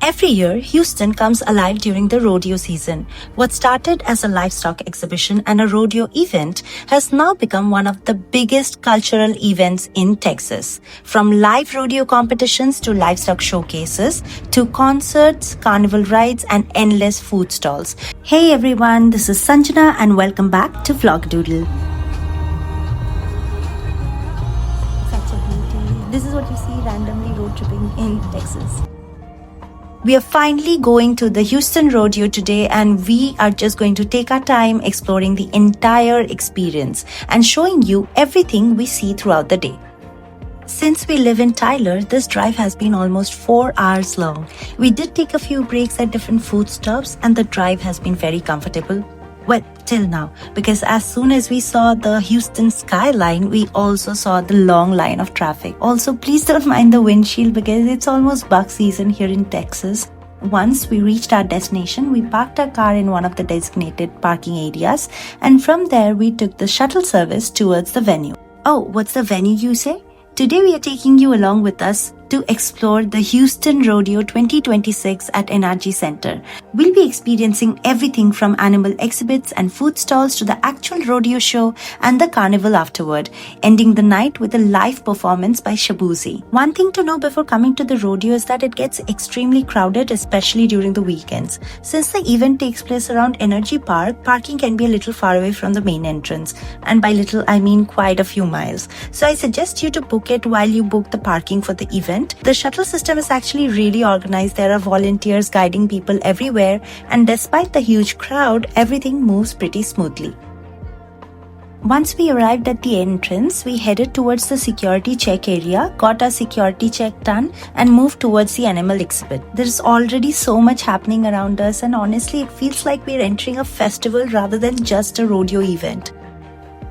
Every year, Houston comes alive during the rodeo season. What started as a livestock exhibition and a rodeo event has now become one of the biggest cultural events in Texas. From live rodeo competitions to livestock showcases to concerts, carnival rides, and endless food stalls. Hey everyone, this is Sanjana and welcome back to Vlogadoodle. Such a beauty. This is what you see randomly road tripping in Texas. We are finally going to the Houston Rodeo today, and we are just going to take our time exploring the entire experience and showing you everything we see throughout the day. Since we live in Tyler, this drive has been almost 4 hours long. We did take a few breaks at different food stops and the drive has been very comfortable. Well, till now, because as soon as we saw the Houston skyline, we also saw the long line of traffic. Also, please don't mind the windshield because it's almost buck season here in Texas. Once we reached our destination, we parked our car in one of the designated parking areas, and from there we took the shuttle service towards the venue. Oh, what's the venue you say? Today we are taking you along with us to explore the Houston Rodeo 2026 at NRG Center. We'll be experiencing everything from animal exhibits and food stalls to the actual rodeo show and the carnival afterward, ending the night with a live performance by Shaboozey. One thing to know before coming to the rodeo is that it gets extremely crowded, especially during the weekends. Since the event takes place around NRG Park, parking can be a little far away from the main entrance. And by little, I mean quite a few miles. So I suggest you to book it while you book the parking for the event. The shuttle system is actually really organized. There are volunteers guiding people everywhere, and despite the huge crowd, everything moves pretty smoothly. Once we arrived at the entrance, we headed towards the security check area, got our security check done, and moved towards the animal exhibit. There's already so much happening around us, and honestly, it feels like we're entering a festival rather than just a rodeo event.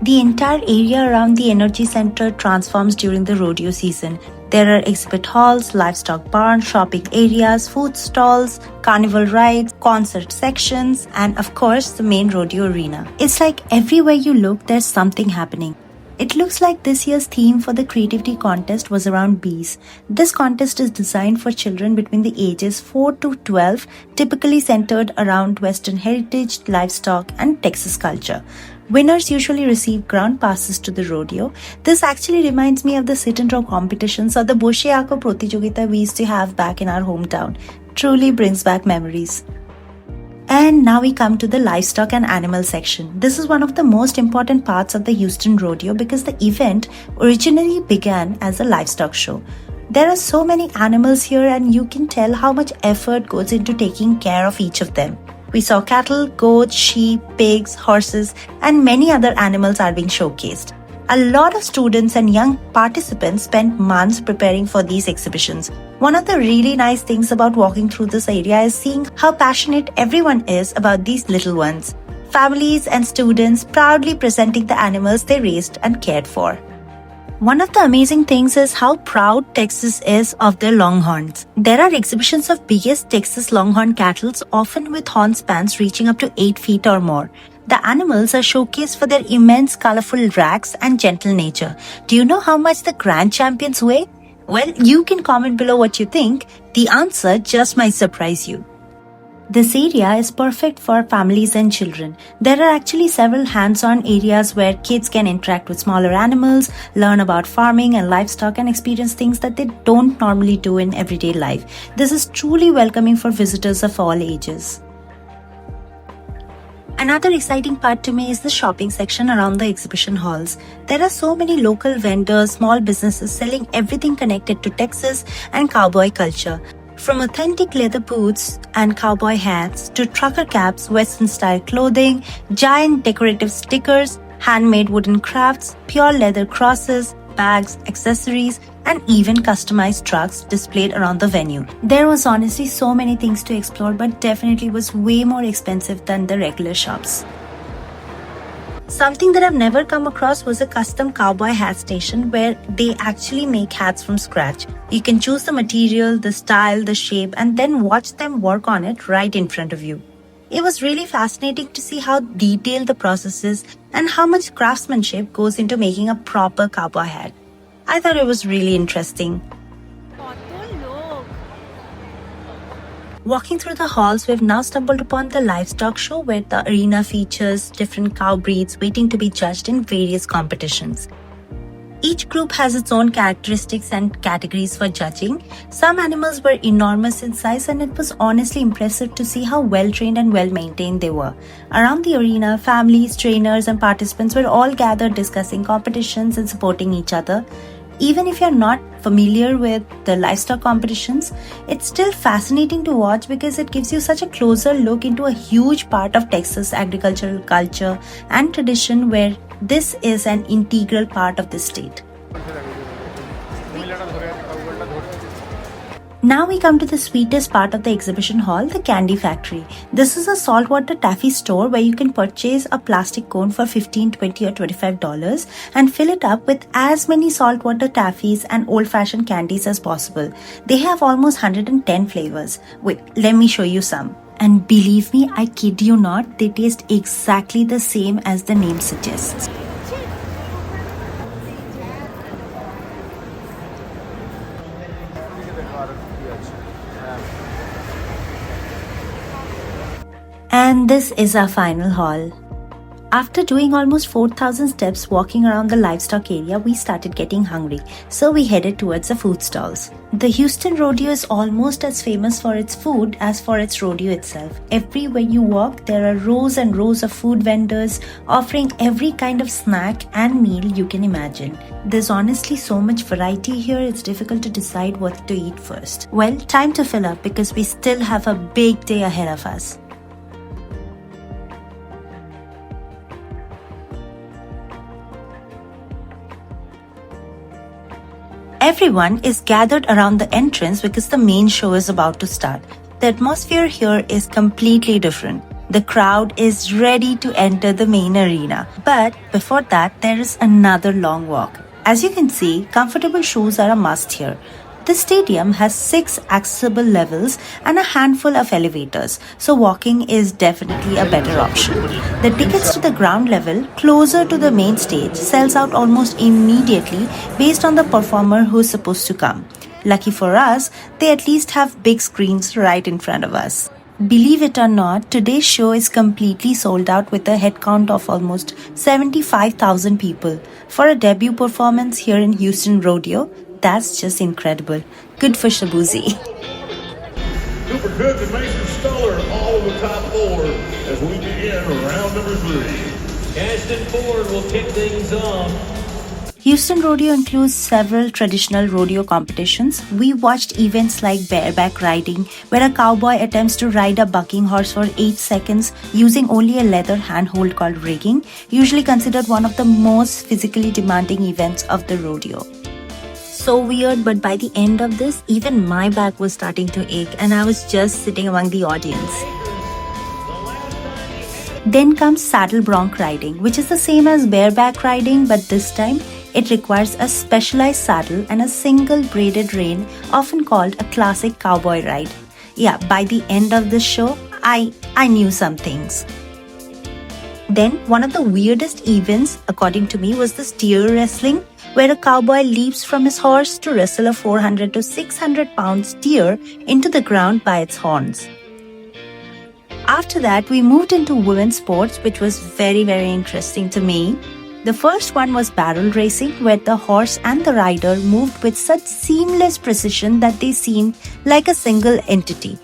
The entire area around the NRG Center transforms during the rodeo season. There are exhibit halls, livestock barns, shopping areas, food stalls, carnival rides, concert sections, and of course the main rodeo arena. It's like everywhere you look, there's something happening. It looks like this year's theme for the creativity contest was around bees. This contest is designed for children between the ages 4 to 12, typically centered around Western heritage, livestock, and Texas culture. Winners usually receive ground passes to the rodeo. This actually reminds me of the sit and row competitions or the Boshe Ako Protijogita we used to have back in our hometown. Truly brings back memories. And now we come to the livestock and animal section. This is one of the most important parts of the Houston Rodeo because the event originally began as a livestock show. There are so many animals here and you can tell how much effort goes into taking care of each of them. We saw cattle, goats, sheep, pigs, horses, and many other animals are being showcased. A lot of students and young participants spent months preparing for these exhibitions. One of the really nice things about walking through this area is seeing how passionate everyone is about these little ones. Families and students proudly presenting the animals they raised and cared for. One of the amazing things is how proud Texas is of their longhorns. There are exhibitions of biggest Texas longhorn cattle, often with horn spans reaching up to 8 feet or more. The animals are showcased for their immense colorful racks and gentle nature. Do you know how much the grand champions weigh? Well, you can comment below what you think. The answer just might surprise you. This area is perfect for families and children. There are actually several hands-on areas where kids can interact with smaller animals, learn about farming and livestock, and experience things that they don't normally do in everyday life. This is truly welcoming for visitors of all ages. Another exciting part to me is the shopping section around the exhibition halls. There are so many local vendors, small businesses selling everything connected to Texas and cowboy culture. From authentic leather boots and cowboy hats to trucker caps, Western-style clothing, giant decorative stickers, handmade wooden crafts, pure leather crosses, bags, accessories, and even customized trucks displayed around the venue. There was honestly so many things to explore, but definitely was way more expensive than the regular shops. Something that I've never come across was a custom cowboy hat station where they actually make hats from scratch. You can choose the material, the style, the shape, and then watch them work on it right in front of you. It was really fascinating to see how detailed the process is and how much craftsmanship goes into making a proper cowboy hat. I thought it was really interesting. Walking through the halls, we've now stumbled upon the Livestock show where the arena features different cow breeds waiting to be judged in various competitions. Each group has its own characteristics and categories for judging. Some animals were enormous in size, and it was honestly impressive to see how well trained and well maintained they were. Around the arena, families, trainers, and participants were all gathered discussing competitions and supporting each other. Even if you're not familiar with the livestock competitions, it's still fascinating to watch because it gives you such a closer look into a huge part of Texas agricultural culture and tradition where this is an integral part of the state. Now we come to the sweetest part of the exhibition hall, the candy factory. This is a saltwater taffy store where you can purchase a plastic cone for $15, $20 or $25 and fill it up with as many saltwater taffies and old-fashioned candies as possible. They have almost 110 flavors. Wait, let me show you some. And believe me, I kid you not, they taste exactly the same as the name suggests. And this is our final haul. After doing almost 4,000 steps walking around the livestock area, we started getting hungry, so we headed towards the food stalls. The Houston Rodeo is almost as famous for its food as for its rodeo itself. Everywhere you walk, there are rows and rows of food vendors offering every kind of snack and meal you can imagine. There's honestly so much variety here, it's difficult to decide what to eat first. Well, time to fill up because we still have a big day ahead of us. Everyone is gathered around the entrance because the main show is about to start. The atmosphere here is completely different. The crowd is ready to enter the main arena. But before that, there is another long walk. As you can see, comfortable shoes are a must here. The stadium has 6 accessible levels and a handful of elevators, so walking is definitely a better option. The tickets to the ground level, closer to the main stage, sells out almost immediately based on the performer who's supposed to come. Lucky for us, they at least have big screens right in front of us. Believe it or not, today's show is completely sold out with a head count of almost 75,000 people. For a debut performance here in Houston Rodeo, that's just incredible. Good for Shaboozey. Cooper Cook and Mason Stoller all in the top 4 as we begin round number 3. Ashton Ford will kick things off. Houston Rodeo includes several traditional rodeo competitions. We watched events like bareback riding, where a cowboy attempts to ride a bucking horse for 8 seconds using only a leather handhold called rigging, usually considered one of the most physically demanding events of the rodeo. So weird, but by the end of this, even my back was starting to ache and I was just sitting among the audience. Then comes saddle bronc riding, which is the same as bareback riding, but this time it requires a specialized saddle and a single braided rein, often called a classic cowboy ride. Yeah, by the end of this show, I knew some things. Then one of the weirdest events, according to me, was the steer wrestling, where a cowboy leaps from his horse to wrestle a 400 to 600 pound steer into the ground by its horns. After that, we moved into women's sports, which was very, very interesting to me. The first one was barrel racing, where the horse and the rider moved with such seamless precision that they seemed like a single entity.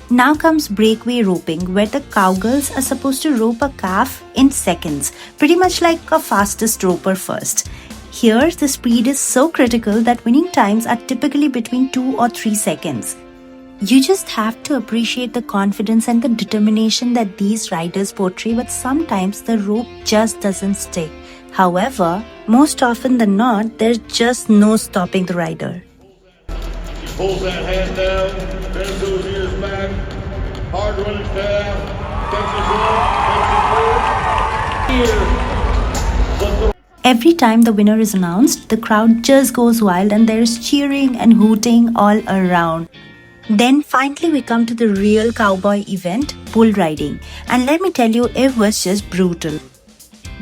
Now comes breakaway roping, where the cowgirls are supposed to rope a calf in seconds, pretty much like a fastest roper first. Here, the speed is so critical that winning times are typically between 2 or 3 seconds. You just have to appreciate the confidence and the determination that these riders portray, but sometimes the rope just doesn't stick. However, most often than not, there's just no stopping the rider. He pulls that hand down, bends those ears back, hard running down, takes his up, takes it forward. Every time the winner is announced, the crowd just goes wild and there is cheering and hooting all around. Then finally we come to the real cowboy event, bull riding. And let me tell you, it was just brutal.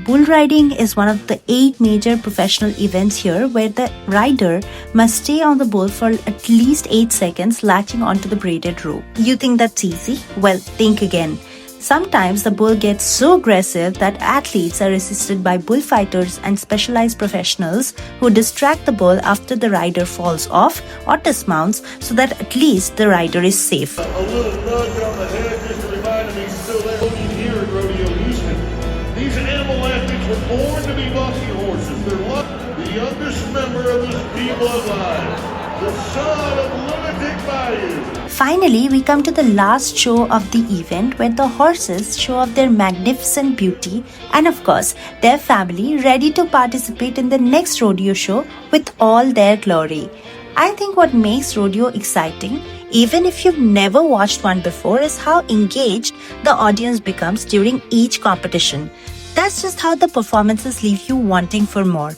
Bull riding is one of the 8 major professional events here where the rider must stay on the bull for at least 8 seconds latching onto the braided rope. You think that's easy? Well, think again. Sometimes the bull gets so aggressive that athletes are assisted by bullfighters and specialized professionals who distract the bull after the rider falls off or dismounts so that at least the rider is safe. A little nudge on the head just to remind him he's still there. Here at Rodeo Houston, these animal athletes were born to be bucking horses. They're the youngest member of this B bloodline, the son of Lunatic Bayou. Finally, we come to the last show of the event where the horses show off their magnificent beauty and of course their family ready to participate in the next rodeo show with all their glory. I think what makes rodeo exciting, even if you've never watched one before, is how engaged the audience becomes during each competition. That's just how the performances leave you wanting for more.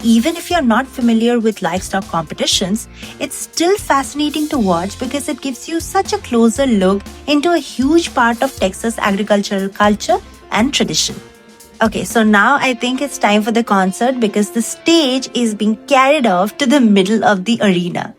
Even if you're not familiar with livestock competitions, it's still fascinating to watch because it gives you such a closer look into a huge part of Texas agricultural culture and tradition. Okay, so now I think it's time for the concert because the stage is being carried off to the middle of the arena.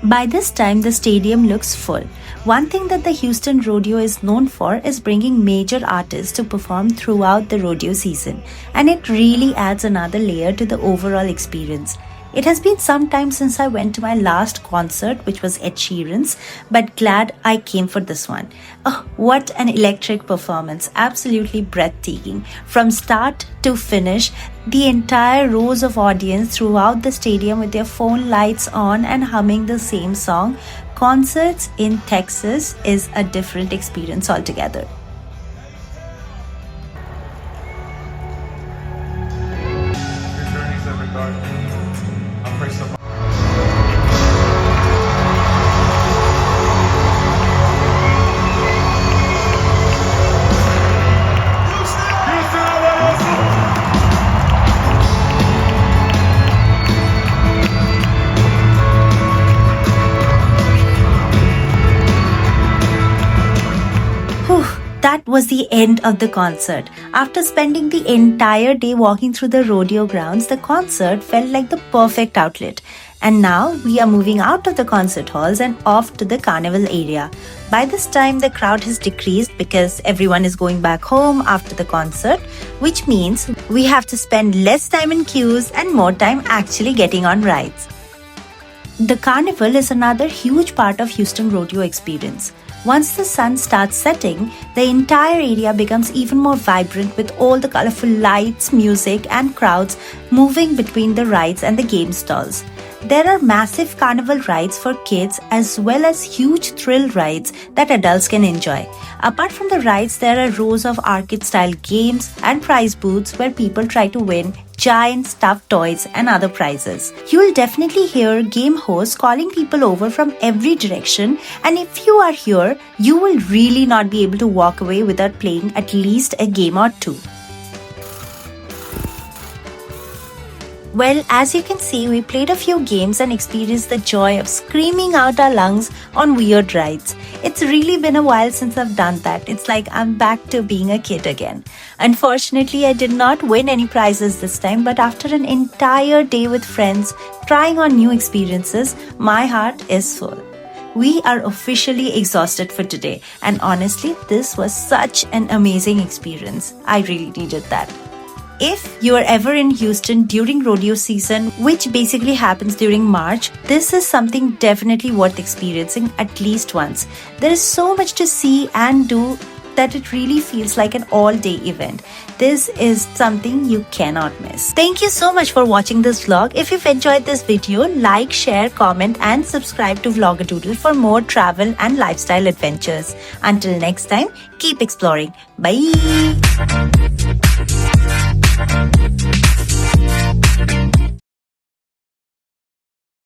By this time, the stadium looks full. One thing that the Houston Rodeo is known for is bringing major artists to perform throughout the rodeo season, and it really adds another layer to the overall experience. It has been some time since I went to my last concert, which was Ed Sheeran's, but glad I came for this one. Oh, what an electric performance, absolutely breathtaking. From start to finish, the entire rows of audience throughout the stadium with their phone lights on and humming the same song. Concerts in Texas is a different experience altogether. That was the end of the concert. After spending the entire day walking through the rodeo grounds, the concert felt like the perfect outlet. And now we are moving out of the concert halls and off to the Carnival area. By this time, the crowd has decreased because everyone is going back home after the concert, which means we have to spend less time in queues and more time actually getting on rides. The Carnival is another huge part of Houston Rodeo experience. Once the sun starts setting, the entire area becomes even more vibrant with all the colorful lights, music, and crowds moving between the rides and the game stalls. There are massive carnival rides for kids as well as huge thrill rides that adults can enjoy. Apart from the rides, there are rows of arcade-style games and prize booths where people try to win giant stuffed toys and other prizes. You will definitely hear game hosts calling people over from every direction, and if you are here, you will really not be able to walk away without playing at least a game or two. Well, as you can see, we played a few games and experienced the joy of screaming out our lungs on weird rides. It's really been a while since I've done that. It's like I'm back to being a kid again. Unfortunately, I did not win any prizes this time, but after an entire day with friends, trying on new experiences, my heart is full. We are officially exhausted for today, and honestly, this was such an amazing experience. I really needed that. If you are ever in Houston during rodeo season, which basically happens during March, this is something definitely worth experiencing at least once. There is so much to see and do that it really feels like an all-day event. This is something you cannot miss. Thank you so much for watching this vlog. If you've enjoyed this video, like, share, comment and subscribe to Vlogadoodle for more travel and lifestyle adventures. Until next time, keep exploring. Bye!